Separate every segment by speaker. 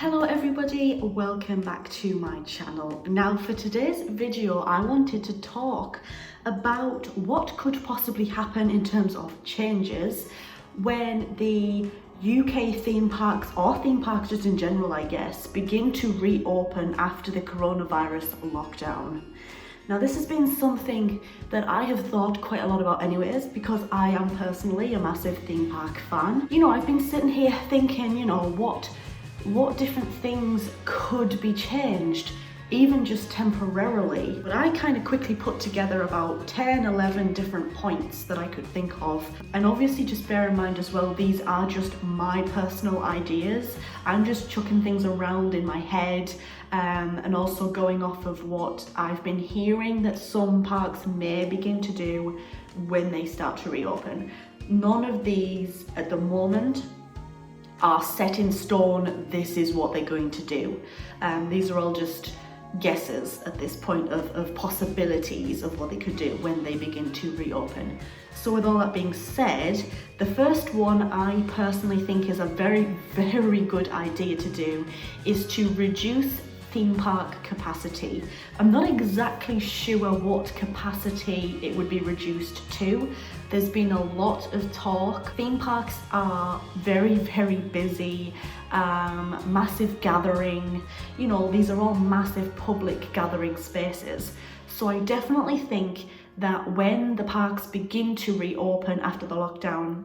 Speaker 1: Hello everybody, welcome back to my channel. Now for today's video I wanted to talk about what could possibly happen in terms of changes when the UK theme parks, or theme parks just in general I guess, begin to reopen after the coronavirus lockdown. Now this has been something that I have thought quite a lot about anyways, because I am personally a massive theme park fan. I've been sitting here thinking, what different things could be changed, even just temporarily. But I kind of quickly put together about 10, 11 different points that I could think of. And obviously just bear in mind as well, these are just my personal ideas. I'm just chucking things around in my head and also going off of what I've been hearing that some parks may begin to do when they start to reopen. None of these at the moment are set in stone, this is what they're going to do. These are all just guesses at this point of possibilities of what they could do when they begin to reopen. So with all that being said, the first one I personally think is a very, very good idea to do is to reduce theme park capacity. I'm not exactly sure what capacity it would be reduced to. There's been a lot of talk. Theme parks are very, very busy, massive gathering. These are all massive public gathering spaces. So I definitely think that when the parks begin to reopen after the lockdown,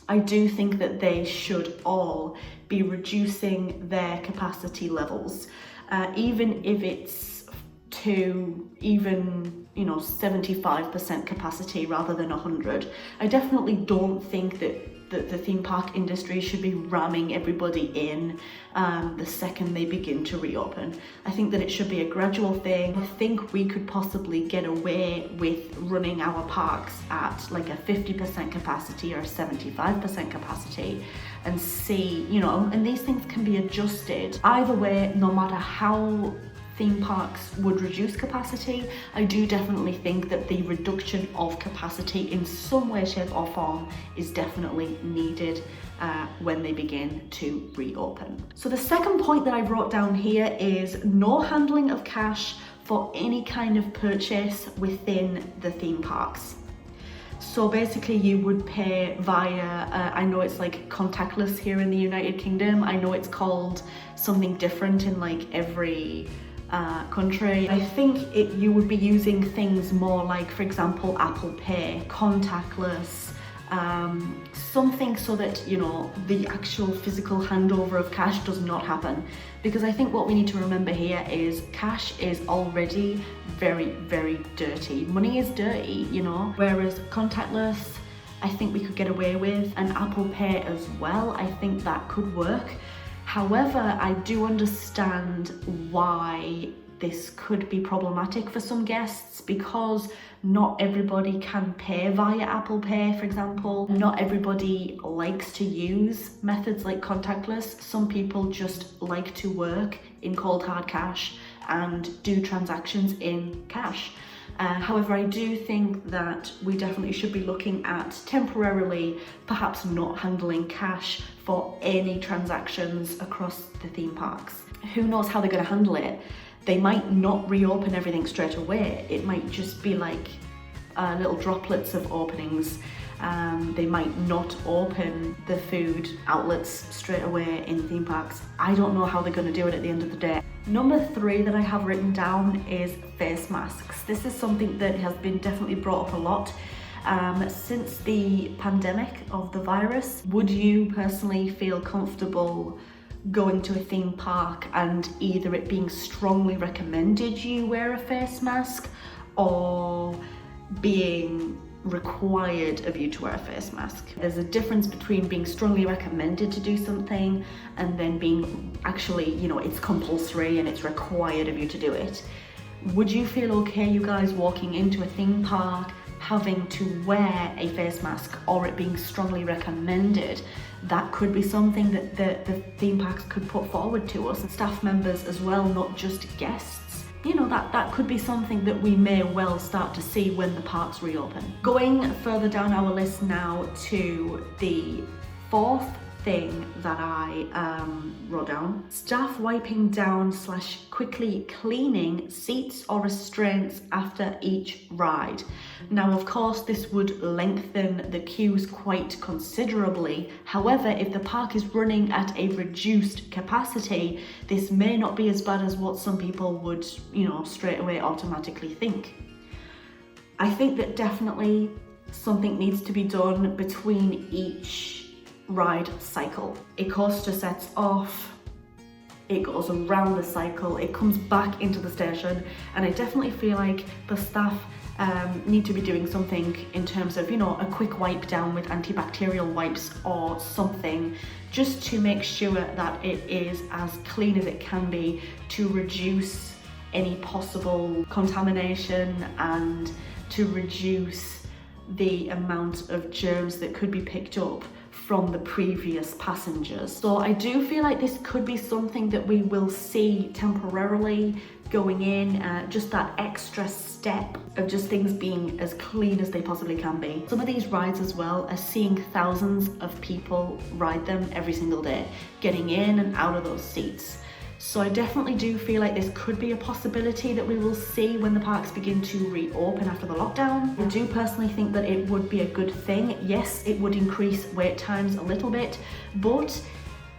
Speaker 1: I do think that they should all be reducing their capacity levels. Even if it's to even 75% capacity rather than 100. I definitely don't think that the theme park industry should be ramming everybody in the second they begin to reopen. I think that it should be a gradual thing. I think we could possibly get away with running our parks at like a 50% capacity or a 75% capacity and see, and these things can be adjusted. Either way, no matter how theme parks would reduce capacity, I do definitely think that the reduction of capacity in some way, shape or form is definitely needed when they begin to reopen. So the second point that I wrote down here is no handling of cash for any kind of purchase within the theme parks. So basically you would pay via, I know it's like contactless here in the United Kingdom. I know it's called something different in like every country. I think you would be using things more like, for example, Apple Pay, contactless, something so that the actual physical handover of cash does not happen. Because I think what we need to remember here is cash is already very, very dirty. Money is dirty, whereas contactless I think we could get away with, and Apple Pay as well, I think that could work. However, I do understand why this could be problematic for some guests, because not everybody can pay via Apple Pay, for example. Not everybody likes to use methods like contactless. Some people just like to work in cold hard cash and do transactions in cash. However, I do think that we definitely should be looking at temporarily perhaps not handling cash for any transactions across the theme parks. Who knows how they're going to handle it? They might not reopen everything straight away. It might just be like little droplets of openings. They might not open the food outlets straight away in theme parks. I don't know how they're going to do it at the end of the day. Number 3 that I have written down is face masks. This is something that has been definitely brought up a lot since the pandemic of the virus. Would you personally feel comfortable going to a theme park and either it being strongly recommended you wear a face mask or being required of you to wear a face mask? There's a difference between being strongly recommended to do something and then being actually, it's compulsory and it's required of you to do it. Would you feel okay, you guys, walking into a theme park having to wear a face mask or it being strongly recommended? That could be something that the theme parks could put forward to us, and staff members as well, not just guests. That could be something that we may well start to see when the parks reopen. Going further down our list now to the fourth thing that I wrote down. Staff wiping down / quickly cleaning seats or restraints after each ride. Now, of course, this would lengthen the queues quite considerably. However, if the park is running at a reduced capacity, this may not be as bad as what some people would, straight away automatically think. I think that definitely something needs to be done between each ride cycle. A coaster sets off, it goes around the cycle, it comes back into the station, and I definitely feel like the staff need to be doing something in terms of, a quick wipe down with antibacterial wipes or something, just to make sure that it is as clean as it can be to reduce any possible contamination and to reduce the amount of germs that could be picked up from the previous passengers. So I do feel like this could be something that we will see temporarily going in, just that extra step of just things being as clean as they possibly can be. Some of these rides as well are seeing thousands of people ride them every single day, getting in and out of those seats. So I definitely do feel like this could be a possibility that we will see when the parks begin to reopen after the lockdown. I do personally think that it would be a good thing. Yes, it would increase wait times a little bit, but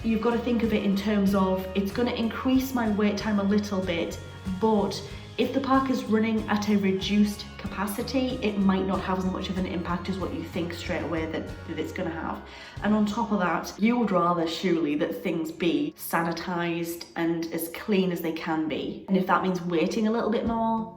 Speaker 1: you've got to think of it in terms of it's going to increase my wait time a little bit, but if the park is running at a reduced capacity, it might not have as much of an impact as what you think straight away that it's going to have. And on top of that, you would rather surely that things be sanitized and as clean as they can be. And if that means waiting a little bit more,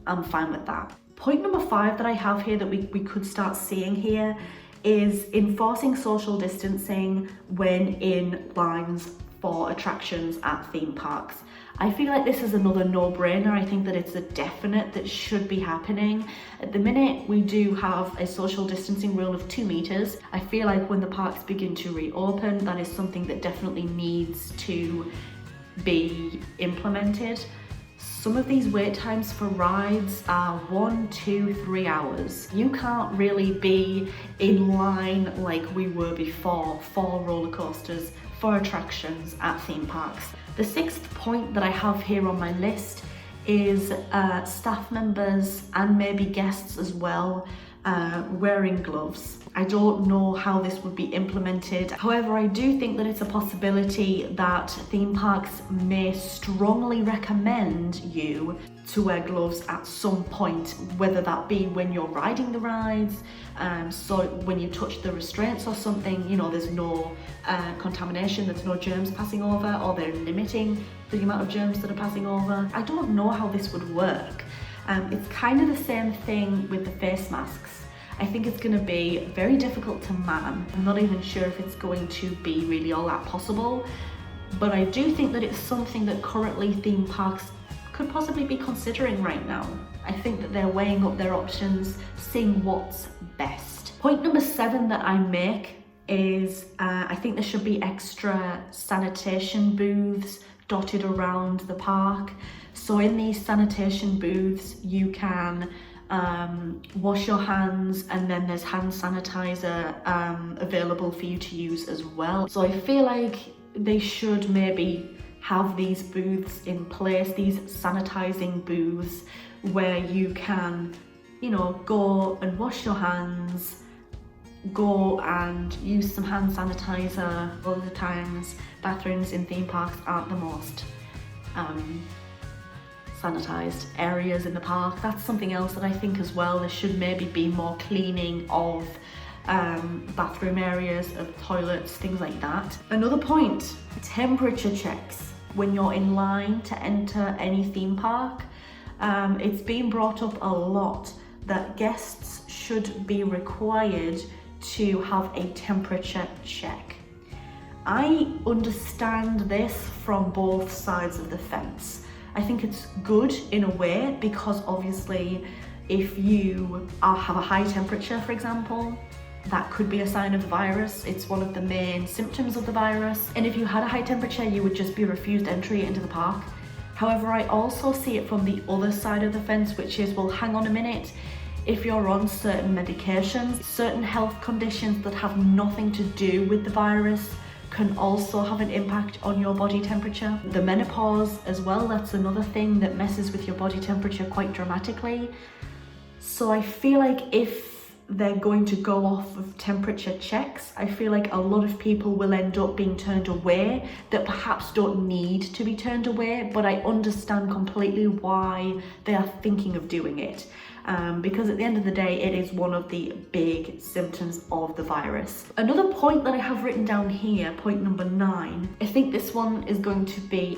Speaker 1: I'm fine with that. Point number 5 that I have here that we could start seeing here is enforcing social distancing when in lines for attractions at theme parks. I feel like this is another no-brainer. I think that it's a definite that should be happening. At the minute, we do have a social distancing rule of 2 meters. I feel like when the parks begin to reopen, that is something that definitely needs to be implemented. Some of these wait times for rides are 1, 2, 3 hours. You can't really be in line like we were before for roller coasters, for attractions at theme parks. The 6th point that I have here on my list is staff members and maybe guests as well wearing gloves. I don't know how this would be implemented. However, I do think that it's a possibility that theme parks may strongly recommend you to wear gloves at some point, whether that be when you're riding the rides, so when you touch the restraints or something, there's no contamination, there's no germs passing over, or they're limiting the amount of germs that are passing over. I don't know how this would work. It's kind of the same thing with the face masks. I think it's going to be very difficult to man. I'm not even sure if it's going to be really all that possible, but I do think that it's something that currently theme parks could possibly be considering right now. I think that they're weighing up their options, seeing what's best. Point number 7 that I make is I think there should be extra sanitation booths dotted around the park. So in these sanitation booths, you can wash your hands, and then there's hand sanitizer available for you to use as well. So I feel like they should maybe have these booths in place, these sanitizing booths, where you can, go and wash your hands, go and use some hand sanitizer. All the times bathrooms in theme parks aren't the most sanitized areas in the park. That's something else that I think as well. There should maybe be more cleaning of bathroom areas, of toilets, things like that. Another point, temperature checks when you're in line to enter any theme park. It's been brought up a lot that guests should be required to have a temperature check. I understand this from both sides of the fence. I think it's good in a way, because obviously if you have a high temperature, for example, that could be a sign of the virus. It's one of the main symptoms of the virus. And if you had a high temperature, you would just be refused entry into the park. However, I also see it from the other side of the fence, which is, well, hang on a minute. If you're on certain medications, certain health conditions that have nothing to do with the virus, can also have an impact on your body temperature. The menopause as well, that's another thing that messes with your body temperature quite dramatically. So I feel like if they're going to go off of temperature checks, I feel like a lot of people will end up being turned away that perhaps don't need to be turned away, but I understand completely why they are thinking of doing it. Because at the end of the day, it is one of the big symptoms of the virus. Another point that I have written down here, point number 9, I think this one is going to be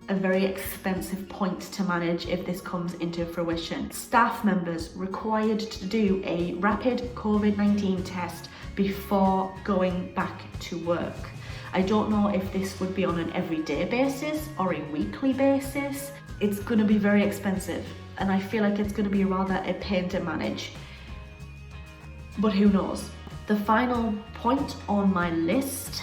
Speaker 1: a very expensive point to manage if this comes into fruition. Staff members required to do a rapid COVID-19 test before going back to work. I don't know if this would be on an everyday basis or a weekly basis. It's going to be very expensive, and I feel like it's going to be rather a pain to manage. But who knows? The final point on my list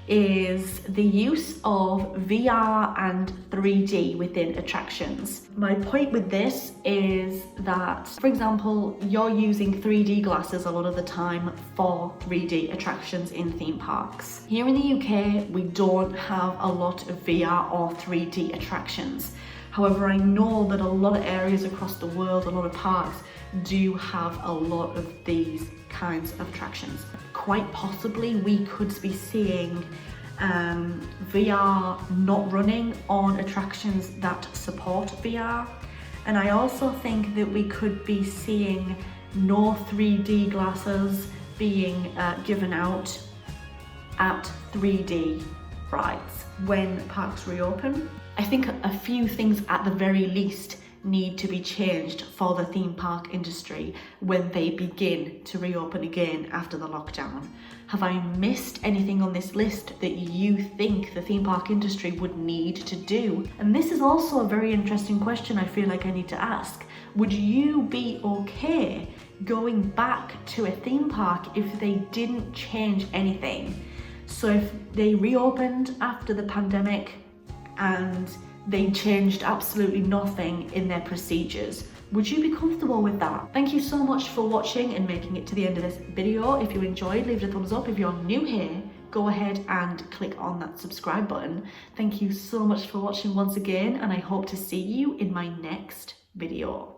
Speaker 1: is the use of VR and 3D within attractions. My point with this is that, for example, you're using 3D glasses a lot of the time for 3D attractions in theme parks. Here in the UK, we don't have a lot of VR or 3D attractions. However, I know that a lot of areas across the world, a lot of parks, do have a lot of these kinds of attractions. Quite possibly we could be seeing VR not running on attractions that support VR, and I also think that we could be seeing no 3D glasses being given out at 3D rides when parks reopen. I think a few things at the very least need to be changed for the theme park industry when they begin to reopen again after the lockdown. Have I missed anything on this list that you think the theme park industry would need to do? And this is also a very interesting question I feel like I need to ask. Would you be okay going back to a theme park if they didn't change anything? So if they reopened after the pandemic and they changed absolutely nothing in their procedures, would you be comfortable with that? Thank you so much for watching and making it to the end of this video. If you enjoyed, leave it a thumbs up. If you're new here, go ahead and click on that subscribe button. Thank you so much for watching once again, and I hope to see you in my next video.